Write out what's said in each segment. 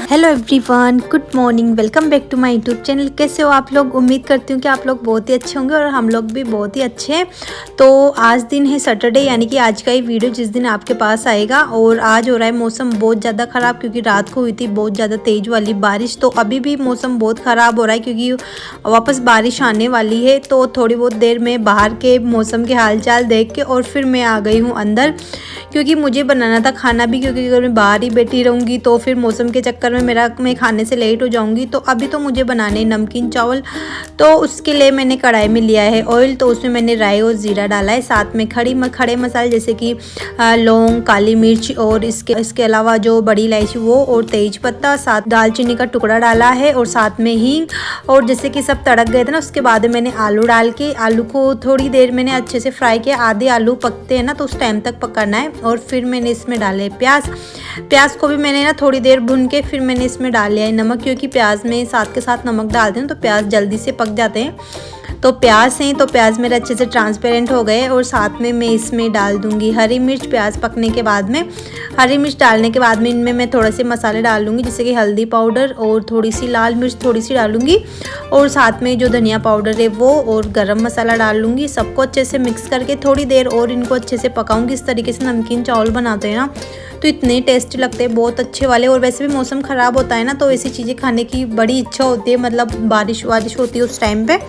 Hello everyone, good morning, welcome back to my YouTube channel. कैसे हो आप लोग? उम्मीद करती हूँ कि आप लोग बहुत ही अच्छे होंगे और हम लोग भी बहुत ही अच्छे हैं। तो आज दिन है सैटरडे, यानी कि आज का ये वीडियो जिस दिन आपके पास आएगा। और आज हो रहा है मौसम बहुत ज़्यादा ख़राब, क्योंकि रात को हुई थी बहुत ज़्यादा तेज़ वाली बारिश। तो अभी भी मौसम बहुत ख़राब हो रहा है, क्योंकि वापस बारिश आने वाली है। तो थोड़ी बहुत देर में बाहर के मौसम के हाल चाल देख के और फिर मैं आ गई हूँ अंदर, क्योंकि मुझे बनाना था खाना भी। क्योंकि अगर मैं बाहर ही बैठी रहूँगी तो फिर मौसम के चक्कर में मैं खाने से लेट हो जाऊँगी। तो अभी तो मुझे बनाने नमकीन चावल। तो उसके लिए मैंने कढ़ाई में लिया है ऑयल। तो उसमें मैंने राई और ज़ीरा डाला है, साथ में खड़े मसाले जैसे कि लौंग, काली मिर्च और इसके अलावा जो बड़ी इलायची वो, और तेज पत्ता, साथ दालचीनी का टुकड़ा डाला है और साथ में हींग। और जैसे कि सब तड़क गए थे ना, उसके बाद मैंने आलू डाल के आलू को थोड़ी देर मैंने अच्छे से फ्राई किया। आधे आलू पकते हैं ना, तो उस टाइम तक पकाना है। और फिर मैंने इसमें डाले प्याज को भी मैंने ना थोड़ी देर भून के फिर मैंने इसमें डाल लिया है नमक, क्योंकि प्याज में साथ के साथ नमक डालते हैं तो प्याज जल्दी से पक जाते हैं। तो प्याज मेरे अच्छे से ट्रांसपेरेंट हो गए। और साथ में मैं इसमें डाल दूंगी हरी मिर्च। प्याज पकने के बाद में हरी मिर्च डालने के बाद में इनमें मैं थोड़े से मसाले डाल लूँगी, जैसे कि हल्दी पाउडर और थोड़ी सी लाल मिर्च थोड़ी सी डालूंगी, और साथ में जो धनिया पाउडर है वो, और गरम मसाला डाल लूँगी। सबको अच्छे से मिक्स करके थोड़ी देर और इनको अच्छे से पकाऊंगी। इस तरीके से नमकीन चावल बनाते हैं ना तो इतने टेस्टी लगते हैं, बहुत अच्छे वाले। और वैसे भी मौसम ख़राब होता है ना, तो ऐसी चीज़ें खाने की बड़ी इच्छा होती है, मतलब बारिश वारिश होती है उस टाइम पे।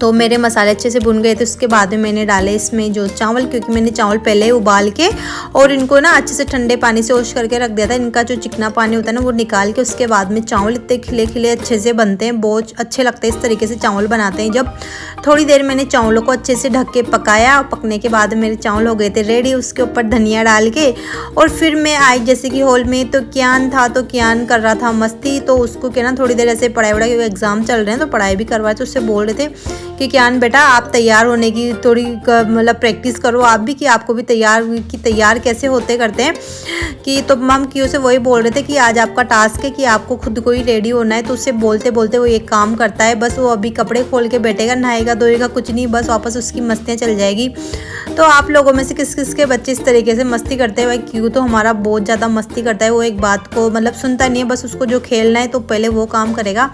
तो मेरे मसाले अच्छे से भुन गए थे। उसके बाद में मैंने डाले इसमें जो चावल, क्योंकि मैंने चावल पहले ही उबाल के और इनको ना अच्छे से ठंडे पानी से वॉश करके रख दिया था। इनका जो चिकना पानी होता है ना वो निकाल के उसके बाद में चावल इतने खिले खिले अच्छे से बनते हैं, बहुत अच्छे लगते हैं। इस तरीके से चावल बनाते हैं जब। थोड़ी देर मैंने चावलों को अच्छे से ढक के पकाया, और पकने के बाद मेरे चावल हो गए थे रेडी। उसके ऊपर धनिया डाल के और फिर मैं आई जैसे कि हॉल में। तो कियान था, तो कियान कर रहा था मस्ती। तो उसको क्या ना थोड़ी देर ऐसे पढ़ाई एग्जाम चल रहे हैं तो पढ़ाई भी करवाए। तो उससे बोल रहे थे कि कियान बेटा आप तैयार होने की थोड़ी मतलब प्रैक्टिस करो आप भी, कि आपको भी तैयार कैसे होते करते हैं कि। तो मम क्यों से वही बोल रहे थे कि आज आपका टास्क है कि आपको खुद को ही रेडी होना है। तो उससे बोलते बोलते वो एक काम करता है, बस वो अभी कपड़े खोल के बैठेगा, नहाएगा धोएगा कुछ नहीं, बस वापस उसकी मस्तियाँ चल जाएगी। तो आप लोगों में से किस किस के बच्चे इस तरीके से मस्ती करते हैं? भाई क्यों तो हमारा बहुत ज़्यादा मस्ती करता है, वो एक बात को मतलब सुनता नहीं है, बस उसको जो खेलना है तो पहले वो काम करेगा।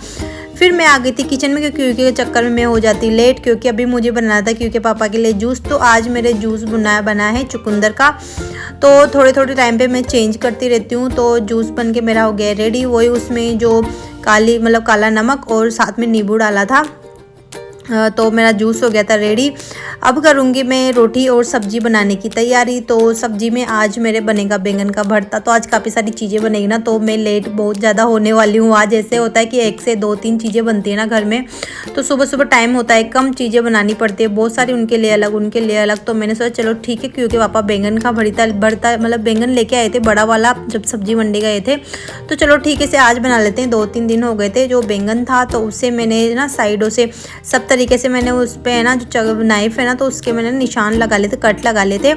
फिर मैं आ गई थी किचन में, क्योंकि के चक्कर में मैं हो जाती लेट, क्योंकि अभी मुझे बनाना था क्योंकि पापा के लिए जूस। तो आज मेरे जूस बना है चुकंदर का। तो थोड़े टाइम पे मैं चेंज करती रहती हूँ। तो जूस बन के मेरा हो गया रेडी। वही उसमें जो काला नमक और साथ में नींबू डाला था। तो मेरा जूस हो गया था रेडी। अब करूँगी मैं रोटी और सब्जी बनाने की तैयारी। तो सब्जी में आज मेरे बनेगा बैंगन का भरता। तो आज काफ़ी सारी चीज़ें बनेगी ना, तो मैं लेट बहुत ज़्यादा होने वाली हूँ। आज ऐसे होता है कि 1 से 2-3 चीज़ें बनती है ना घर में, तो सुबह टाइम होता है, कम चीज़ें बनानी पड़ती है, बहुत सारी उनके लिए अलग। तो मैंने सोचा चलो ठीक है, क्योंकि पापा बैंगन का भरता मतलब बैंगन लेके आए थे बड़ा वाला जब सब्जी मंडी गए थे। तो चलो ठीक है से आज बना लेते हैं। 2-3 दिन हो गए थे जो बैंगन था, तो उसे मैंने ना साइडों से सब तरीके से मैंने उस पर है ना जो नाइफ है ना, तो उसके मैंने निशान लगा लिए थे, कट लगा लिए थे।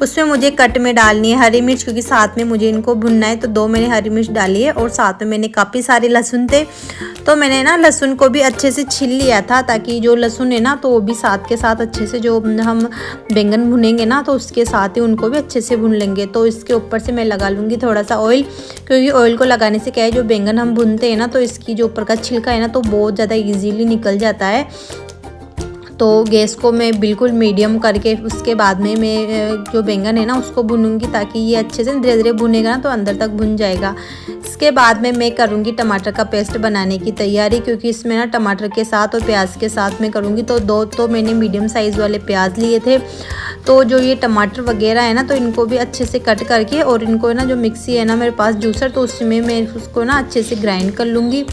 उसमें मुझे कट में डालनी है हरी मिर्च, क्योंकि साथ में मुझे इनको भुनना है। तो 2 मैंने हरी मिर्च डाली है, और साथ में मैंने काफ़ी सारे लहसुन थे। तो मैंने ना लहसुन को भी अच्छे से छील लिया था, ताकि जो लहसुन है ना तो वो भी साथ के साथ अच्छे से जो हम बैंगन भुनेंगे ना तो उसके साथ ही उनको भी अच्छे से भुन लेंगे। तो इसके ऊपर से मैं लगा लूँगी थोड़ा सा ऑयल, क्योंकि ऑयल को लगाने से क्या है, जो बैंगन हम भुनते हैं ना तो इसकी जो ऊपर का छिलका है ना तो बहुत ज़्यादा ईजीली निकल जाता है। तो गैस को मैं बिल्कुल मीडियम करके उसके बाद में मैं जो बैंगन है ना उसको भूनूंगी, ताकि ये अच्छे से धीरे धीरे भुनेगा ना तो अंदर तक भुन जाएगा। इसके बाद में मैं करूँगी टमाटर का पेस्ट बनाने की तैयारी, क्योंकि इसमें ना टमाटर के साथ और प्याज के साथ में करूँगी। तो 2 मैंने मीडियम साइज़ वाले प्याज लिए थे। तो जो ये टमाटर वगैरह है ना तो इनको भी अच्छे से कट करके, और इनको ना जो मिक्सी है ना मेरे पास जूसर, तो उसमें मैं उसको ना अच्छे से ग्राइंड कर लूँगी।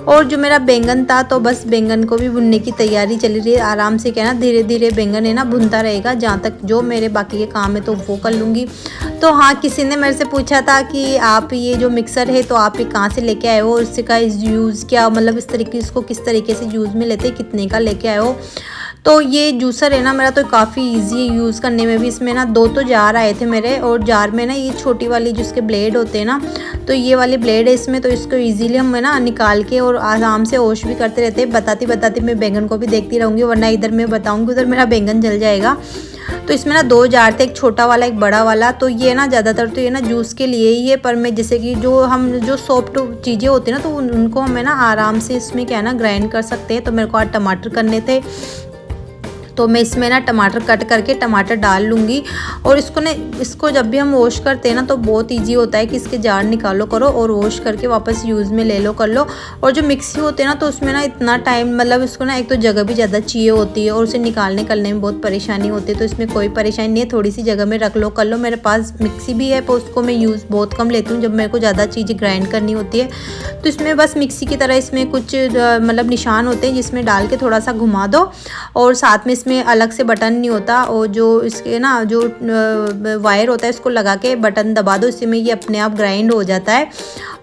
और जो मेरा बैंगन था तो बस बैंगन को भी भुनने की तैयारी चली रही है आराम से, क्या ना धीरे धीरे बैंगन है ना भुनता रहेगा जहाँ तक जो मेरे बाकी के काम है तो वो कर लूँगी। तो हाँ, किसी ने मेरे से पूछा था कि आप ये जो मिक्सर है तो आप ये कहाँ से लेके आए हो, इसका यूज़ क्या, मतलब इस तरीके इसको किस तरीके से यूज़ में लेते, कितने का लेके आए हो। तो ये जूसर है ना मेरा तो काफ़ी इजी है यूज़ करने में भी। इसमें ना 2 तो जार आए थे मेरे, और जार में ना ये छोटी वाली जिसके ब्लेड होते हैं ना, तो ये वाली ब्लेड है इसमें। तो इसको इजीली हम ना निकाल के और आराम से वॉश भी करते रहते हैं। बताती मैं बैंगन को भी देखती रहूँगी, वरना इधर मैं बताऊँगी उधर मेरा बैंगन जल जाएगा। तो इसमें ना 2 जार थे, एक छोटा वाला एक बड़ा वाला। तो ये ना ज़्यादातर तो ये ना जूस के लिए ही है, पर मैं जैसे कि जो सॉफ्ट चीज़ें होती हैं ना तो उनको हमें ना आराम से इसमें क्या है ना ग्राइंड कर सकते हैं। तो मेरे को आज टमाटर करने थे, तो मैं इसमें ना टमाटर कट करके टमाटर डाल लूँगी। और इसको जब भी हम वॉश करते हैं ना तो बहुत इजी होता है कि इसके जार निकालो करो और वॉश करके वापस यूज़ में ले लो कर लो। और जो मिक्सी होते हैं ना तो उसमें ना इतना टाइम मतलब इसको ना एक तो जगह भी ज़्यादा चाहिए होती है और उसे निकालने करने में बहुत परेशानी होती है। तो इसमें कोई परेशानी नहीं है, थोड़ी सी जगह में रख लो कर लो। मेरे पास मिक्सी भी है, पर उसको मैं यूज़ बहुत कम लेती हूँ जब मेरे को ज़्यादा चीज़ें ग्राइंड करनी होती है। तो इसमें बस मिक्सी की तरह इसमें कुछ मतलब निशान होते हैं जिसमें डाल के थोड़ा सा घुमा दो, और साथ में इसमें अलग से बटन नहीं होता, और जो इसके ना जो वायर होता है इसको लगा के बटन दबा दो, इसी में ये अपने आप ग्राइंड हो जाता है।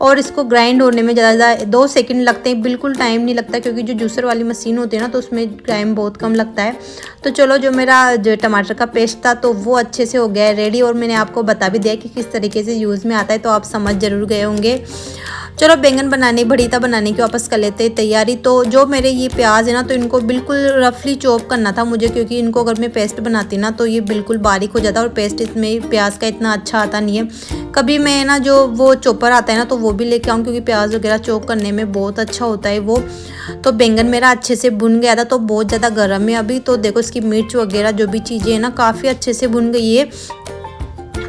और इसको ग्राइंड होने में ज़्यादा 2 सेकंड लगते हैं, बिल्कुल टाइम नहीं लगता, क्योंकि जो जूसर वाली मशीन होती है ना तो उसमें टाइम बहुत कम लगता है। तो चलो, जो मेरा जो टमाटर का पेस्ट था तो वो अच्छे से हो गया है रेडी, और मैंने आपको बता भी दिया कि किस तरीके से यूज़ में आता है, तो आप समझ ज़रूर गए होंगे। चलो, बैंगन बनाने भड़ीता बनाने की वापस कर लेते हैं तैयारी। तो जो मेरे ये प्याज है ना तो इनको बिल्कुल रफली चॉप करना था मुझे, क्योंकि इनको अगर मैं पेस्ट बनाती ना तो ये बिल्कुल बारीक हो जाता, और पेस्ट इसमें प्याज का इतना अच्छा आता नहीं है। कभी मैं ना जो वो चॉपर आता है ना तो वो भी लेके आऊँ, क्योंकि प्याज वगैरह चॉप करने में बहुत अच्छा होता है वो। तो बैंगन मेरा अच्छे से भुन गया था, तो बहुत ज़्यादा गर्म है अभी। तो देखो, इसकी मिर्च वगैरह जो भी चीज़ें हैं ना काफ़ी अच्छे से भुन गई है।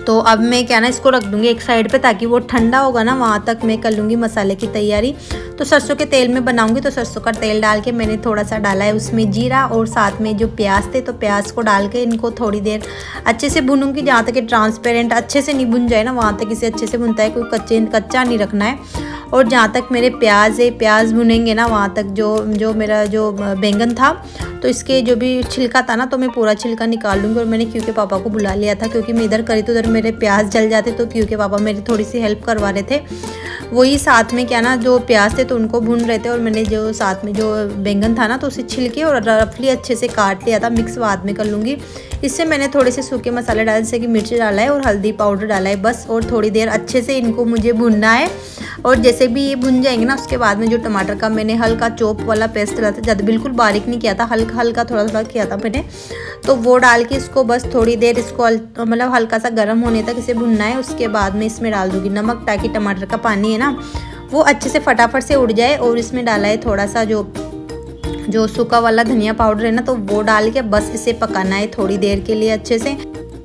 तो अब मैं क्या ना इसको रख दूँगी एक साइड पे, ताकि वो ठंडा होगा ना वहाँ तक मैं कर लूँगी मसाले की तैयारी। तो सरसों के तेल में बनाऊँगी, तो सरसों का तेल डाल के मैंने थोड़ा सा डाला है उसमें जीरा, और साथ में जो प्याज थे तो प्याज को डाल के इनको थोड़ी देर अच्छे से भूनूंगी, जहाँ तक ट्रांसपेरेंट अच्छे से नहीं भुन जाए ना वहाँ तक इसे अच्छे से भुनता है, कोई कच्चा नहीं रखना है। और जहाँ तक मेरे प्याज भुनेंगे ना वहाँ तक जो मेरा जो बैंगन था तो इसके जो भी छिलका था ना तो मैं पूरा छिलका निकाल लूँगी। और मैंने क्यू के पापा को बुला लिया था, क्योंकि मैं इधर करी तो उधर मेरे प्याज जल जाते, तो क्यू के पापा मेरी थोड़ी सी हेल्प करवा रहे थे। वही साथ में क्या ना जो प्याज थे तो उनको भून रहे थे, और मैंने जो साथ में जो बैंगन था ना तो उसे छिलके और रफली अच्छे से काट लिया था। मिक्स बाद में कर लूँगी। इससे मैंने थोड़े से सूखे मसाले डाले, जैसे कि मिर्च डाला है और हल्दी पाउडर डाला है बस, और थोड़ी देर अच्छे से इनको मुझे भुनना है। और जैसे भी ये भुन जाएंगे ना उसके बाद में जो टमाटर का मैंने हल्का चॉप वाला पेस्ट डाला था, ज़्यादा बिल्कुल बारीक नहीं किया था, हल्का थोड़ा किया था मैंने, तो वो डाल के इसको बस थोड़ी देर इसको मतलब हल्का सा गर्म होने तक इसे भुनना है। उसके बाद में इसमें डाल दूँगी नमक, ताकि टमाटर का पानी है ना वो अच्छे से फटाफट से उड़ जाए। और इसमें डाला है थोड़ा सा जो सूखा वाला धनिया पाउडर है ना तो वो डाल के बस इसे पकाना है थोड़ी देर के लिए अच्छे से।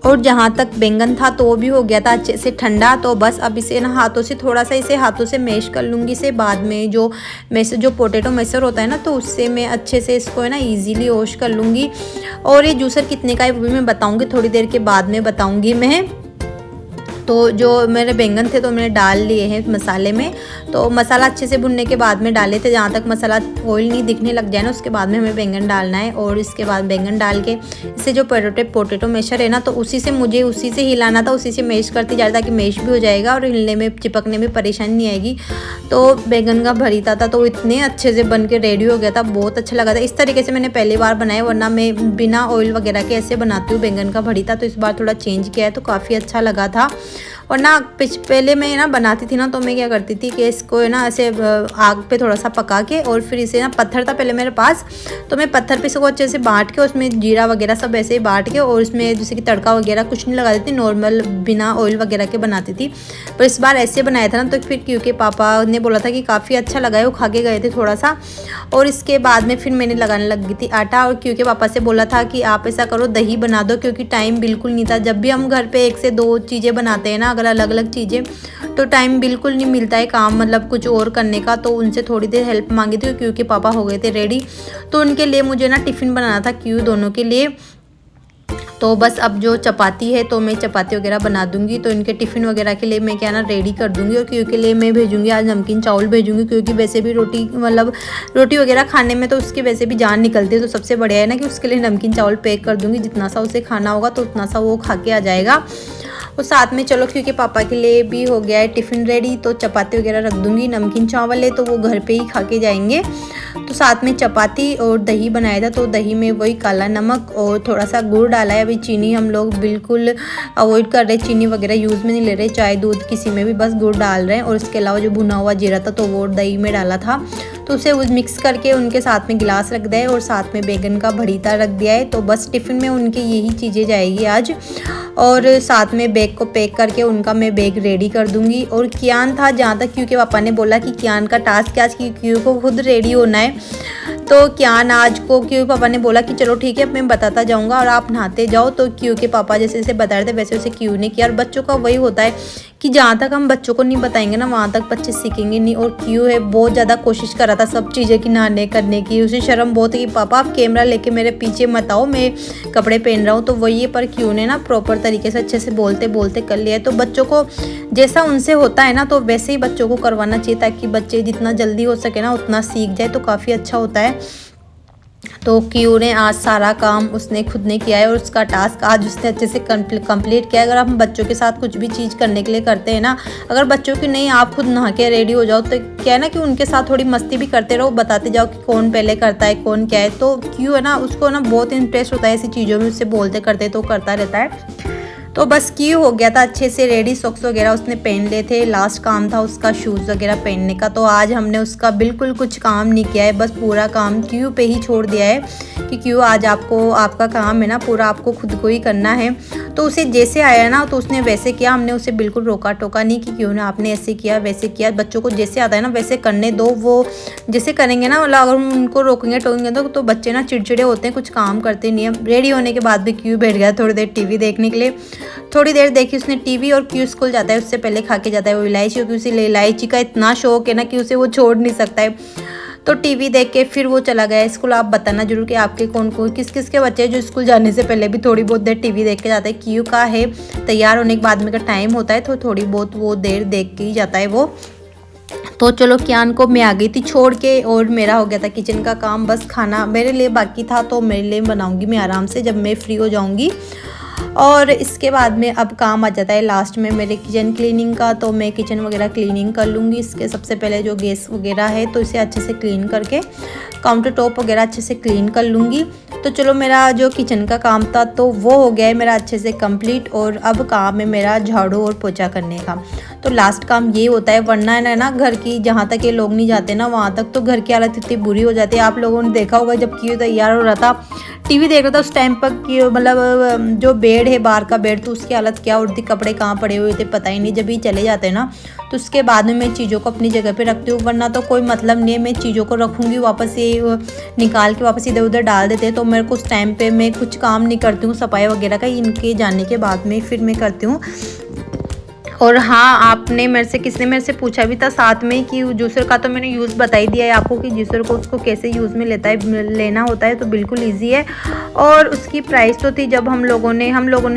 और जहाँ तक बैंगन था तो वो भी हो गया था अच्छे से ठंडा। तो बस अब इसे ना हाथों से थोड़ा सा इसे हाथों से मैश कर लूँगी। इसे बाद में जो पोटैटो मैशर होता है ना तो उससे मैं अच्छे से इसको है ना इजीली वॉश कर लूँगी। और ये जूसर कितने का है वो भी मैं बताऊँगी, थोड़ी देर के बाद में बताऊँगी मैं। तो जो मेरे बैंगन थे तो मैंने डाल लिए हैं मसाले में। तो मसाला अच्छे से भुनने के बाद में डाले थे, जहाँ तक मसाला ऑयल नहीं दिखने लग जाए ना उसके बाद में हमें बैंगन डालना है। और इसके बाद बैंगन डाल के इससे जो पोटैटो मैशर है ना तो उसी से हिलाना था, उसी से मैश करती जा रही ताकि मैश भी हो जाएगा और हिलने में चिपकने में परेशानी नहीं आएगी। तो बैंगन का भरीता था तो इतने अच्छे से बन के रेडी हो गया था, बहुत अच्छा लगा था। इस तरीके से मैंने पहली बार बनाया, वरना मैं बिना ऑयल वगैरह के ऐसे बनाती हूँ बैंगन का भरीता। तो इस बार थोड़ा चेंज किया है तो काफ़ी अच्छा लगा था। और ना पहले मैं ना बनाती थी ना तो मैं क्या करती थी कि इसको है ना ऐसे आग पे थोड़ा सा पका के, और फिर इसे ना पत्थर था पहले मेरे पास, तो मैं पत्थर पे इसको अच्छे से बांट के उसमें जीरा वगैरह सब ऐसे ही बांट के और उसमें जैसे कि तड़का वगैरह कुछ नहीं लगा देती, नॉर्मल बिना ऑयल वगैरह के बनाती थी। पर इस बार ऐसे बनाया था ना तो फिर क्योंकि पापा ने बोला था कि काफ़ी अच्छा लगा है, वो खा के गए थे थोड़ा सा। और इसके बाद में फिर मैंने लगाने लग गई थी आटा, और क्योंकि पापा से बोला था कि आप ऐसा करो दही बना दो, क्योंकि टाइम बिल्कुल नहीं था। जब भी हम घर पे 1 से 2 चीज़ें बनाते हैं ना अगर अलग अलग चीज़ें, तो टाइम बिल्कुल नहीं मिलता है काम मतलब कुछ और करने का। तो उनसे थोड़ी देर हेल्प मांगी थी क्योंकि पापा हो गए थे रेडी, तो उनके लिए मुझे ना टिफ़िन बनाना था क्यों दोनों के लिए। तो बस अब जो चपाती है तो मैं चपाती वगैरह बना दूंगी, तो इनके टिफ़िन वगैरह के लिए मैं क्या ना रेडी कर दूंगी। और क्यों के लिए मैं भेजूंगी आज नमकीन चावल भेजूंगी, क्योंकि वैसे भी रोटी मतलब रोटी वगैरह खाने में तो उसकी वैसे भी जान निकलती है, तो सबसे बढ़िया है ना कि उसके लिए नमकीन चावल पैक कर दूंगी। जितना सा उसे खाना होगा तो उतना सा वो खा के आ जाएगा। और साथ में चलो क्योंकि पापा के लिए भी हो गया है टिफ़िन रेडी, तो चपाती वगैरह रख दूंगी। नमकीन चावल है तो वो घर पे ही खा के जाएंगे। तो साथ में चपाती और दही बनाया था, तो दही में वही काला नमक और थोड़ा सा गुड़ डाला है। अभी चीनी हम लोग बिल्कुल अवॉइड कर रहे हैं, चीनी वगैरह यूज़ में नहीं ले रहे, चाय दूध किसी में भी बस गुड़ डाल रहे हैं। और इसके अलावा जो भुना हुआ जीरा था तो वो दही में डाला था। तो उसे मिक्स करके उनके साथ में गिलास रख दिया है और साथ में बैगन का भरीता रख दिया है। तो बस टिफ़िन में उनके यही चीज़ें जाएगी आज, और साथ में बैग को पैक करके उनका मैं बैग रेडी कर दूँगी। और कियान था जहाँ तक, क्योंकि पापा ने बोला कि कियान का टास्क आज की क्यू को खुद रेडी होना है, तो कियान आज को क्यों पापा ने बोला कि चलो ठीक है मैं बताता जाऊंगा और आप नहाते जाओ। तो क्यों के पापा जैसे जैसे बता रहे थे वैसे वैसे क्यों ने किया। और बच्चों का वही होता है कि जहाँ तक हम बच्चों को नहीं बताएंगे ना वहाँ तक बच्चे सीखेंगे नहीं। और क्यों है बहुत ज़्यादा कोशिश कर रहा था सब चीज़ें की नहाने करने की, उसे शर्म बहुत है कि पापा आप कैमरा लेके मेरे पीछे मत आओ, मैं कपड़े पहन रहा हूँ। तो वही है, पर क्यों ने ना प्रॉपर तरीके से अच्छे से बोलते बोलते कर लिया है। तो बच्चों को जैसा उनसे होता है ना तो वैसे ही बच्चों को करवाना चाहिए, ताकि बच्चे जितना जल्दी हो सके ना उतना सीख जाए, तो काफ़ी अच्छा होता है। तो क्यू ने आज सारा काम उसने खुद ने किया है और उसका टास्क आज उसने अच्छे से कंप्लीट किया है। अगर हम बच्चों के साथ कुछ भी चीज़ करने के लिए करते हैं ना, अगर बच्चों की नहीं आप खुद नहा के रेडी हो जाओ, तो क्या है ना कि उनके साथ थोड़ी मस्ती भी करते रहो, बताते जाओ कि कौन पहले करता है कौन क्या है। तो क्यू है ना उसको ना बहुत इंटरेस्ट होता है ऐसी चीज़ों में, उससे बोलते करते तो करता रहता है। तो बस क्यू हो गया था अच्छे से रेडी, सॉक्स वगैरह उसने पहन लिए थे, लास्ट काम था उसका शूज़ वगैरह पहनने का। तो आज हमने उसका बिल्कुल कुछ काम नहीं किया है, बस पूरा काम क्यू पे ही छोड़ दिया है कि क्यू आज आपका काम है ना पूरा आपको खुद को ही करना है। तो उसे जैसे आया ना तो उसने वैसे किया, हमने उसे बिल्कुल रोका टोका नहीं कि क्यों ना आपने ऐसे किया वैसे किया। बच्चों को जैसे आता है ना वैसे करने दो, वो जैसे करेंगे ना, मतलब अगर हम उनको रोकेंगे टोकेंगे तो बच्चे ना चिड़चिड़े होते हैं, कुछ काम करते नहीं है। रेडी होने के बाद भी क्यू बैठ गया थोड़ी देर टीवी देखने के लिए। थोड़ी देर देखी उसने टीवी, और क्यू स्कूल जाता है उससे पहले खा के जाता है वो इलायची, क्योंकि उसे इलायची का इतना शौक है ना कि उसे वो छोड़ नहीं सकता है। तो टीवी देख के फिर वो चला गया स्कूल। आप बताना जरूर कि आपके किस किस के बच्चे जो स्कूल जाने से पहले भी थोड़ी बहुत देर टीवी देख के जाते हैं। क्यू का है तैयार होने के बाद में का टाइम होता है तो थोड़ी बहुत वो देर देख के ही जाता है वो। तो चलो कियान को मैं आ गई थी छोड़ के, और मेरा हो गया था किचन का काम, बस खाना मेरे लिए बाकी था तो मेरे लिए बनाऊंगी मैं आराम से जब मैं फ्री हो जाऊंगी। और इसके बाद में अब काम आ जाता है लास्ट में मेरे किचन क्लीनिंग का, तो मैं किचन वगैरह क्लीनिंग कर लूँगी। इसके सबसे पहले जो गैस वगैरह है तो इसे अच्छे से क्लीन करके काउंटर टॉप वगैरह अच्छे से क्लीन कर लूँगी। तो चलो मेरा जो किचन का काम था तो वो हो गया है मेरा अच्छे से कंप्लीट, और अब काम है मेरा झाड़ू और पोछा करने का। तो लास्ट काम ये होता है, वरना है ना घर की जहाँ तक ये लोग नहीं जाते ना वहाँ तक तो घर की हालत इतनी बुरी हो जाती है। आप लोगों ने देखा होगा जब क्यों तैयार हो रहा था टीवी देख रहा था उस टाइम पर कि मतलब जो बेड है बाहर का बेड, तो उसकी हालत क्या होती, कपड़े कहाँ पड़े हुए थे पता ही नहीं। जब ये चले जाते हैं ना तो उसके बाद में मैं चीज़ों को अपनी जगह पे रखती हूँ, वरना तो कोई मतलब नहीं है। मैं चीज़ों को रखूँगी वापस ये निकाल के वापस इधर उधर डाल देते हैं, तो मेरे को उस टाइम पे मैं कुछ काम नहीं करती हूँ सफाई वगैरह का, इनके जाने के बाद में फिर मैं करती हूँ। और हाँ, आपने किसने मेरे से पूछा भी था साथ में कि जूसर का तो मैंने यूज़ बता ही दिया है आपको कि जूसर को उसको कैसे यूज़ में लेना होता है, तो बिल्कुल इजी है। और उसकी प्राइस तो थी जब हम लोगों ने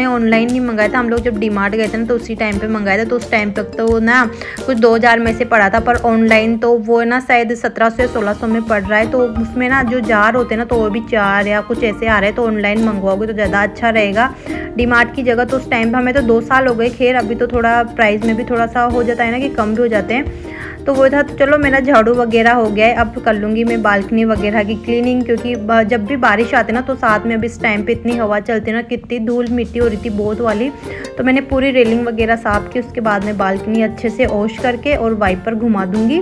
ऑनलाइन नहीं मंगाया था, हम लोग जब डीमार्ट गए थे ना तो उसी टाइम पे मंगाया था। तो उस टाइम तक तो ना कुछ 2000 में से पड़ा था, पर ऑनलाइन तो वो ना शायद 1700 या 1600 में पड़ रहा है। तो उसमें ना जो जार होते हैं ना तो वो भी 4 या कुछ ऐसे आ रहे हैं, तो ऑनलाइन मंगवाओगे तो ज़्यादा अच्छा रहेगा डीमार्ट की जगह। तो उस टाइम पर हमें तो 2 साल हो गए, खैर अभी तो थोड़ा प्राइस में भी थोड़ा सा हो जाता है ना कि कम भी हो जाते हैं। तो वो था, तो चलो मेरा झाड़ू वगैरह हो गया है, अब कर लूँगी मैं बालकनी वगैरह की क्लीनिंग, क्योंकि जब भी बारिश आती है ना तो साथ में अब इस टाइम पे इतनी हवा चलती है ना, कितनी धूल मिट्टी हो रही थी बहुत वाली। तो मैंने पूरी रेलिंग वगैरह साफ़ की, उसके बाद में बालकनी अच्छे से वॉश करके और वाइपर घुमा दूँगी।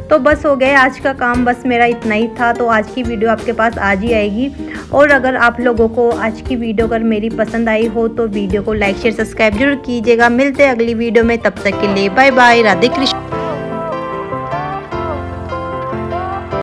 तो बस हो गया आज का काम, बस मेरा इतना ही था। तो आज की वीडियो आपके पास आज ही आएगी, और अगर आप लोगों को आज की वीडियो अगर मेरी पसंद आई हो तो वीडियो को लाइक शेयर सब्सक्राइब जरूर कीजिएगा। मिलते हैं अगली वीडियो में, तब तक के लिए बाय बाय, राधे कृष्ण।